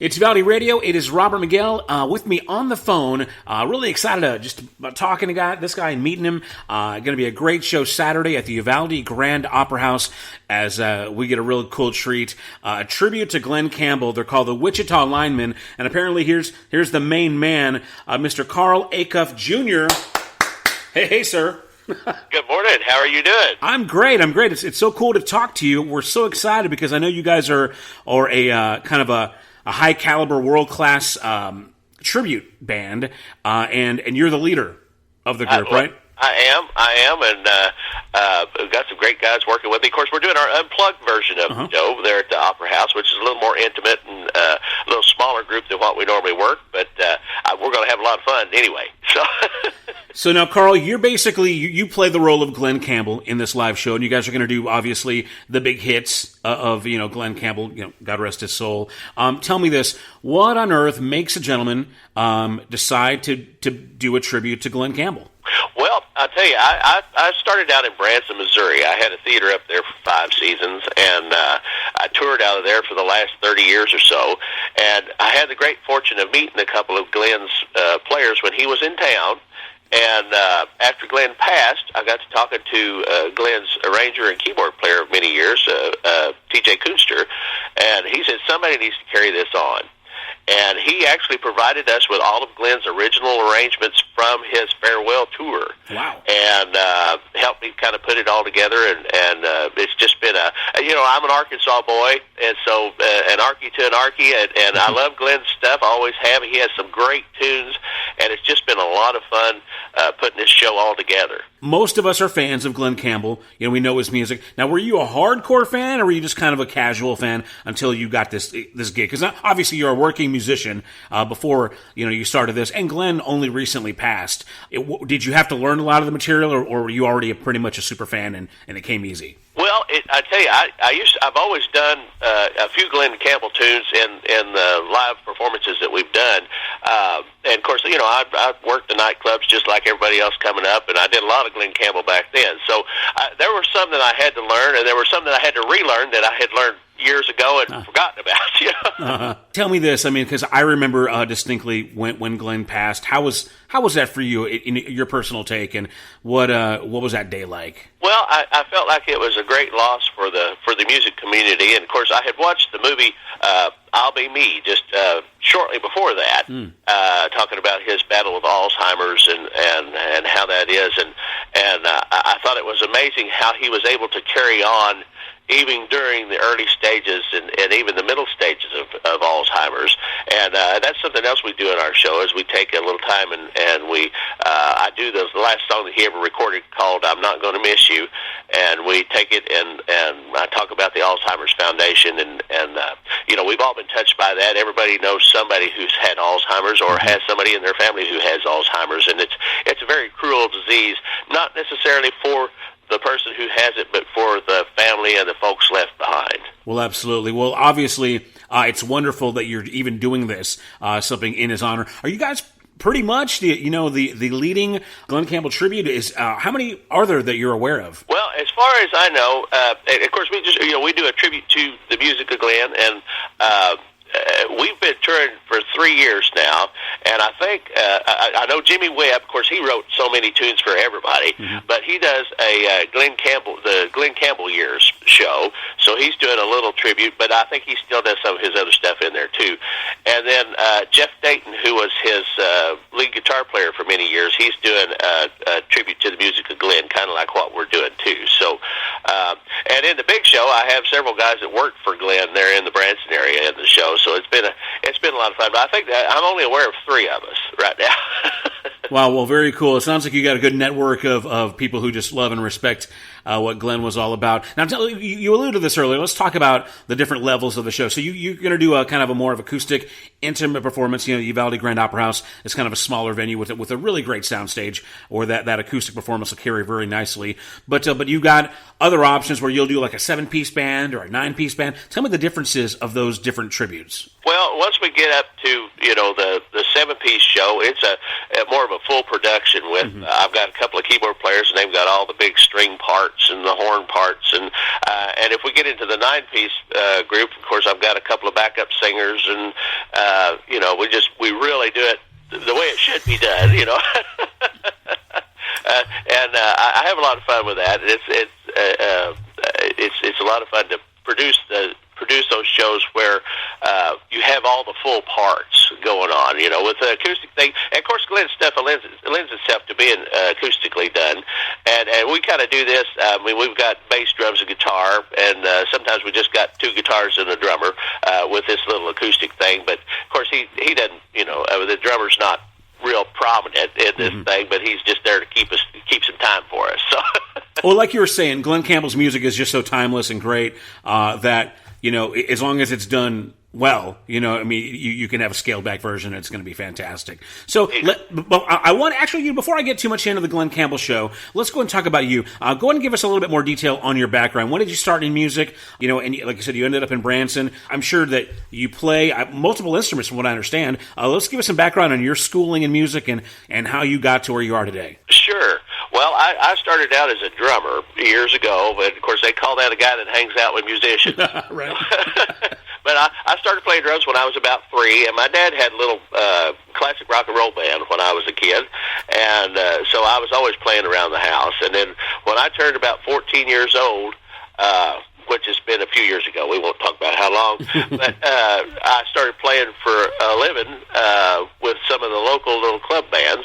It's Uvalde Radio. It is Robert Miguel with me on the phone. Really excited to just talking to this guy and meeting him. Going to be a great show Saturday at the Uvalde Grand Opera House as we get a real cool treat. A tribute to Glen Campbell. They're called the Wichita Linemen. And apparently here's the main man, Mr. Carl Acuff Jr. Hey, sir. Good morning. How are you doing? I'm great. It's so cool to talk to you. We're so excited because I know you guys are a kind of a high caliber, world class tribute band, and you're the leader of the group, right? I am, and we've got some great guys working with me. Of course, we're doing our unplugged version of the show over there at the Opera House, which is a little more intimate and a little smaller group than what we normally work, but we're going to have a lot of fun anyway. So now, Carl, you're basically, you play the role of Glen Campbell in this live show, and you guys are going to do, obviously, the big hits of Glen Campbell, God rest his soul. Tell me this, what on earth makes a gentleman decide to do a tribute to Glen Campbell? Well, I'll tell you, I started out in Branson, Missouri. I had a theater up there for 5 seasons, and I toured out of there for the last 30 years or so, and I had the great fortune of meeting a couple of Glen's players when he was in town. And after Glen passed, I got to talking to Glen's arranger and keyboard player of many years, T.J. Kunster, and he said, somebody needs to carry this on. And he actually provided us with all of Glen's original arrangements from his farewell tour. Wow. And helped me kind of put it all together, and it's just been I'm an Arkansas boy, and so an Arkie to an Arkie, and I love Glen's stuff, I always have. He has some great tunes, and it's just been a lot of fun putting this show all together. Most of us are fans of Glen Campbell. We know his music. Now, were you a hardcore fan, or were you just kind of a casual fan until you got this gig? Because obviously you're a working musician before you started this, and Glen only recently passed. Did you have to learn a lot of the material, or were you already pretty much a super fan and it came easy? Well, I tell you, I've always done a few Glen Campbell tunes in the live performances that we've done, and of course, I worked the nightclubs just like everybody else coming up, and I did a lot of Glen Campbell back then. So there were some that I had to learn, and there were some that I had to relearn that I had learned years ago and forgotten about. Tell me this, because I remember distinctly when Glen passed. How was that for you in your personal take, and what was that day like? Well, I felt like it was a great loss for the music community, and of course I had watched the movie I'll Be Me just shortly before that, talking about his battle with Alzheimer's and how that is, and I thought it was amazing how he was able to carry on even during the early stages and even the middle stages of Alzheimer's. And that's something else we do in our show is we take a little time and I do the last song that he ever recorded called I'm Not Gonna Miss You, and we take it and I talk about the Alzheimer's Foundation and we've all been touched by that. Everybody knows somebody who's had Alzheimer's or has somebody in their family who has Alzheimer's, and it's a very cruel disease, not necessarily for the person who has it, but for the family and the folks left behind. Well, absolutely. Well, obviously, it's wonderful that you're even doing this, something in his honor. Are you guys pretty much the leading Glen Campbell tribute? Is how many are there that you're aware of? Well, as far as I know, of course, we do a tribute to the music of Glen, and we've been touring for 3 years now, and I think I know Jimmy Webb. Of course, he wrote so many tunes for everybody, but he does the Glen Campbell years show, so he's doing a little tribute. But I think he still does some of his other stuff in there too. And then Jeff Dayton, who was his lead guitar player for many years, he's doing a tribute to the music of Glen, kind of like what we're doing too. So, and in the big show, I have several guys that work for Glen there in the Branson area in the show. So it's been a lot of fun. But I think that I'm only aware of 3 of us right now. Wow, well, very cool. It sounds like you got a good network of people who just love and respect what Glen was all about. Now, you alluded to this earlier. Let's talk about the different levels of the show. So you're going to do a kind of a more of acoustic, intimate performance. Uvalde Grand Opera House is kind of a smaller venue with a really great soundstage, or that acoustic performance will carry very nicely. But you've got other options where you'll do like a 7-piece band or a 9-piece band. Tell me the differences of those different tributes. Well, once we get up to the 7-piece show, it's a more of a full production with I've got a couple of keyboard players and they've got all the big string parts parts and the horn parts, and if we get into the 9-piece group, of course, I've got a couple of backup singers, and we really do it the way it should be done, you know. And I have a lot of fun with that. It's a lot of fun to produce those shows where you have all the full parts going on, you know, with the acoustic thing. And of course, Glen's stuff lends itself to being acoustically done. And we kind of do this. I mean, we've got bass, drums, and guitar, and sometimes we just got 2 guitars and a drummer with this little acoustic thing. But of course, he doesn't, you know, the drummer's not real prominent in this thing, but he's just there to keep some time for us. So, well, like you were saying, Glen Campbell's music is just so timeless and great that, you know, as long as it's done well, you know, I mean, you can have a scaled back version. It's going to be fantastic. So, I want actually, before I get too much into the Glen Campbell show, let's go and talk about you. Go ahead and give us a little bit more detail on your background. When did you start in music? You know, and like I said, you ended up in Branson. I'm sure that you play multiple instruments, from what I understand. Let's give us some background on your schooling in music and how you got to where you are today. Sure. Well, I started out as a drummer years ago, but of course they call that a guy that hangs out with musicians. Right. But I started playing drums when I was about 3, and my dad had a little classic rock and roll band when I was a kid, and so I was always playing around the house. And then when I turned about 14 years old, which has been a few years ago, we won't talk about how long, but I started playing for a living with some of the local little club bands.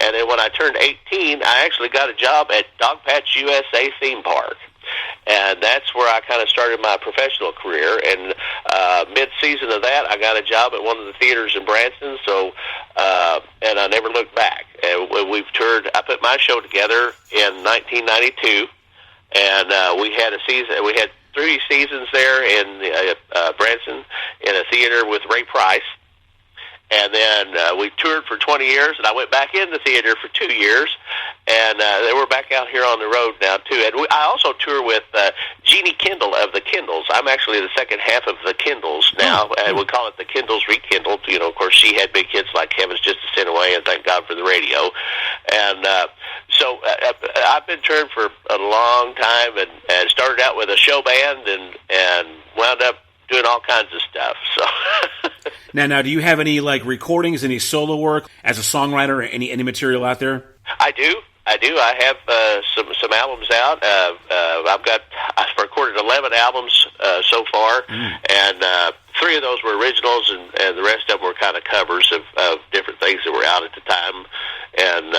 And then when I turned 18, I actually got a job at Dogpatch USA Theme Park. And that's where I kind of started my professional career. And mid-season of that, I got a job at one of the theaters in Branson. So, and I never looked back. And we've toured. I put my show together in 1992, and we had a season. We had 3 seasons there in Branson in a theater with Ray Price. And then we toured for 20 years, and I went back in the theater for 2 years, and then we're back out here on the road now, too. And I also tour with Jeannie Kendall of the Kendalls. I'm actually the second half of the Kendalls now, and we call it the Kendalls Rekindled. You know, of course, she had big hits like Heaven's Just a Sin Away and Thank God for the Radio. And so I've been touring for a long time, and started out with a show band and wound up doing all kinds of stuff. So now, do you have any like recordings, any solo work as a songwriter, or any material out there? I do. I have some albums out. I've recorded 11 albums so far, and 3 of those were originals, and the rest of them were kind of covers of different things that were out at the time, and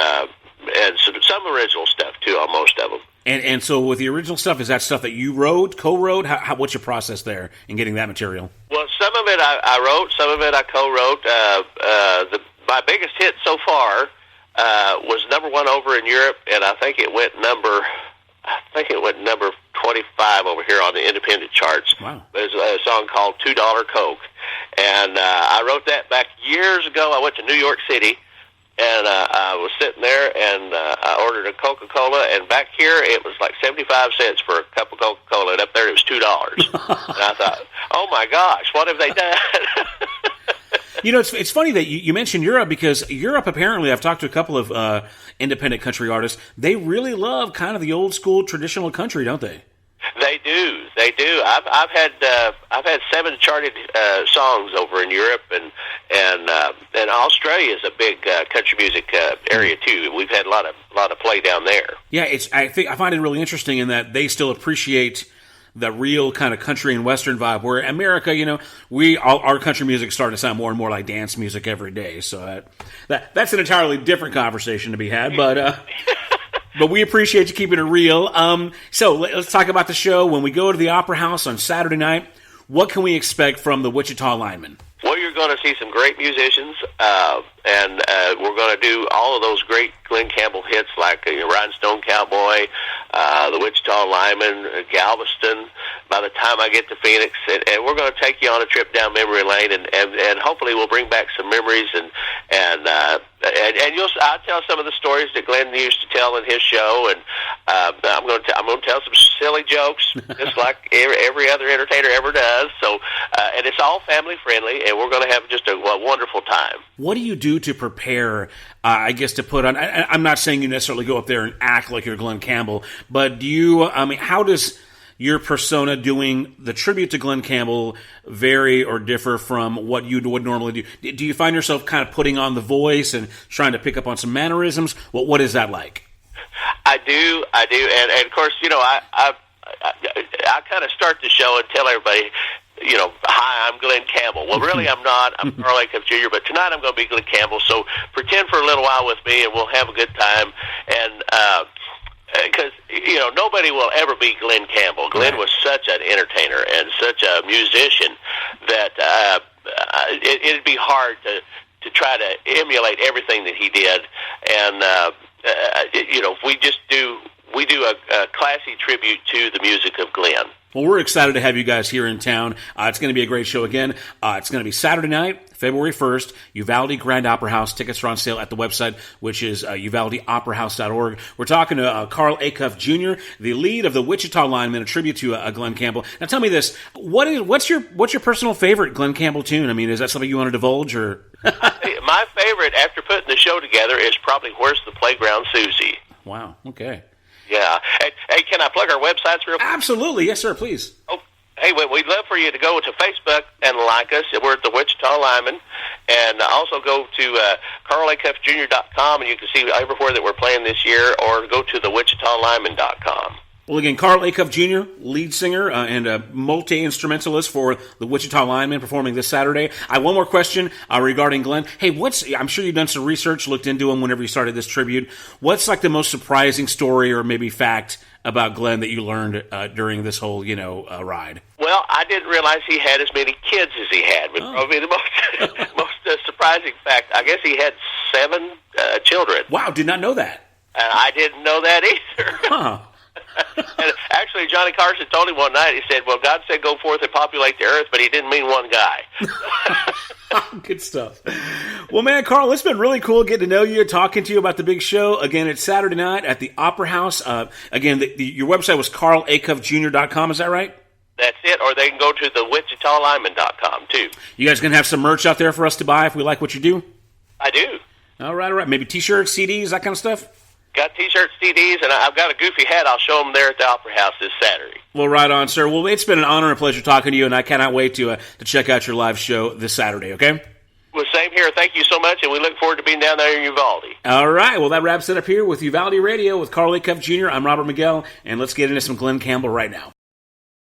some original stuff too on most of them. And so with the original stuff, is that stuff that you wrote, co-wrote? What's your process there in getting that material? Well, some of it I wrote, some of it I co-wrote. My biggest hit so far was #1 over in Europe, and I think it went number 25 over here on the independent charts. Wow. There's a song called $2 Coke, and I wrote that back years ago. I went to New York City, and I was sitting there, and I ordered a Coca-Cola, and back here it was like 75 cents for a cup of Coca-Cola, and up there it was $2. And I thought, oh my gosh, what have they done? You know, it's funny that you mentioned Europe, because Europe, apparently, I've talked to a couple of independent country artists, they really love kind of the old school traditional country, don't they? They do. I've had 7 charted songs over in Europe, and Australia is a big country music area too. We've had a lot of play down there. Yeah, I find it really interesting in that they still appreciate the real kind of country and western vibe, where America, you know, our country music is starting to sound more and more like dance music every day. So that's an entirely different conversation to be had, but but we appreciate you keeping it real. So let's talk about the show. When we go to the Opera House on Saturday night, what can we expect from the Wichita Linemen? Well, you're going to see some great musicians, and we're going to do all of those great Glen Campbell hits like Rhinestone Cowboy, the Wichita Linemen, Galveston, by the time I get to Phoenix. And we're going to take you on a trip down memory lane, and hopefully we'll bring back some memories and and I'll tell some of the stories that Glenn used to tell in his show, and I'm going to tell some silly jokes, just like every other entertainer ever does. So, and it's all family friendly, and we're going to have just a wonderful time. What do you do to prepare? I guess to put on. I'm not saying you necessarily go up there and act like you're Glen Campbell, but do you? I mean, how does your persona doing the tribute to Glen Campbell vary or differ from what you would normally do? Do you find yourself kind of putting on the voice and trying to pick up on some mannerisms? What is that like? I do, and of course, I kind of start the show and tell everybody, hi, I'm Glen Campbell. Well, really, I'm not. I'm Carl Acuff Jr., but tonight I'm going to be Glen Campbell. So pretend for a little while with me, and we'll have a good time. And because nobody will ever be Glen Campbell. Glen was such an entertainer and such a musician that it'd be hard to try to emulate everything that he did. And we do a classy tribute to the music of Glen. Well, we're excited to have you guys here in town. It's going to be a great show again. It's going to be Saturday night, February 1st, Uvalde Grand Opera House. Tickets are on sale at the website, which is uvaldeoperahouse.org. We're talking to Carl Acuff Jr., the lead of the Wichita Linemen, a tribute to Glen Campbell. Now, tell me this: what's your personal favorite Glen Campbell tune? I mean, is that something you want to divulge, or? My favorite, after putting the show together, is probably "Where's the Playground, Susie." Wow. Okay. Yeah. Hey, can I plug our websites real quick? Absolutely. Yes, sir. Please. Oh, hey, we'd love for you to go to Facebook and like us. We're at the Wichita Linemen. And also go to carlacuffjr.com, and you can see everywhere that we're playing this year, or go to thewichitalineman.com. Well, again, Carl Acuff Jr., lead singer and a multi-instrumentalist for the Wichita Linemen, performing this Saturday. I have one more question regarding Glen. Hey, I'm sure you've done some research, looked into him whenever you started this tribute. What's like the most surprising story or maybe fact about Glen that you learned during this whole, ride? Well, I didn't realize he had as many kids as he had. Probably the most surprising fact. I guess he had 7 children. Wow, did not know that. And I didn't know that either. Huh. And actually, Johnny Carson told him one night, he said, well, God said go forth and populate the earth, but he didn't mean one guy. Good stuff. Well, man, Carl, it's been really cool getting to know you, talking to you about the big show. Again, it's Saturday night at the Opera House. Again, your website was carlacuffjr.com, is that right? That's it, or they can go to thewichitalineman.com, too. You guys going to have some merch out there for us to buy if we like what you do? I do. All right. Maybe T-shirts, CDs, that kind of stuff? Got T-shirts, CDs, and I've got a goofy hat. I'll show them there at the Opera House this Saturday. Well, right on, sir. Well, it's been an honor and a pleasure talking to you, and I cannot wait to check out your live show this Saturday, okay? Well, same here. Thank you so much, and we look forward to being down there in Uvalde. All right. Well, that wraps it up here with Uvalde Radio with Carl Acuff Jr. I'm Robert Miguel, and let's get into some Glen Campbell right now.